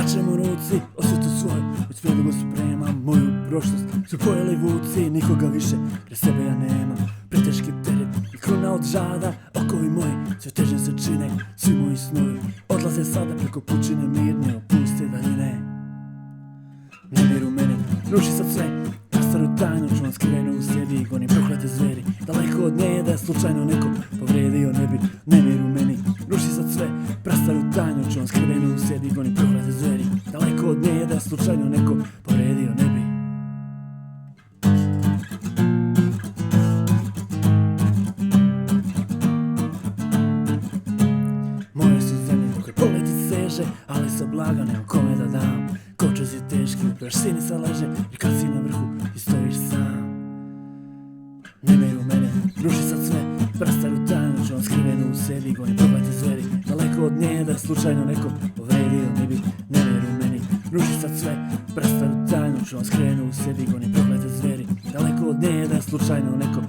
mačem u ruci, osvetu svoju, već predugo spremam moju prošlost. Su pojeli vuci, nikoga više, pre sebe ja nemam. Preteški teret i kruna od žada, okovi moji sve teže se čine. Svi moji snovi odlaze sada preko pučine mirne, opuste daljine. Nemir u meni, ruši sad sve, prastaru tajnu, čuvam skrivenu u sebi i gonim proklete zveri. Daleko od nje da je slučajno neko povredio, ne bi. Nemir u meni, ruši sad sve, prastaru tajnu, čuvam skrivenu u sebi i gonim proklete zveri. Daleko od nje da je slučajno neko povredio, ne bi. Moje su zemlje dok je poleti seže, ali sa blaga nema kome da dam. Kočez je teški, još sini sa leže, jer kad si na vrhu i stojiš sam. Nemir u mene, ruši sad sve, prastaru tajnu, čuvam skrivenu u sebi, gonim proklete zveri. Daleko od nje da je slučajno neko povredio, ne bi. Nemir u meni, ruši sad sve, prastaru tajnu, čuvam skrivenu u sebi, gonim proklete zveri. Daleko od nje da je slučajno neko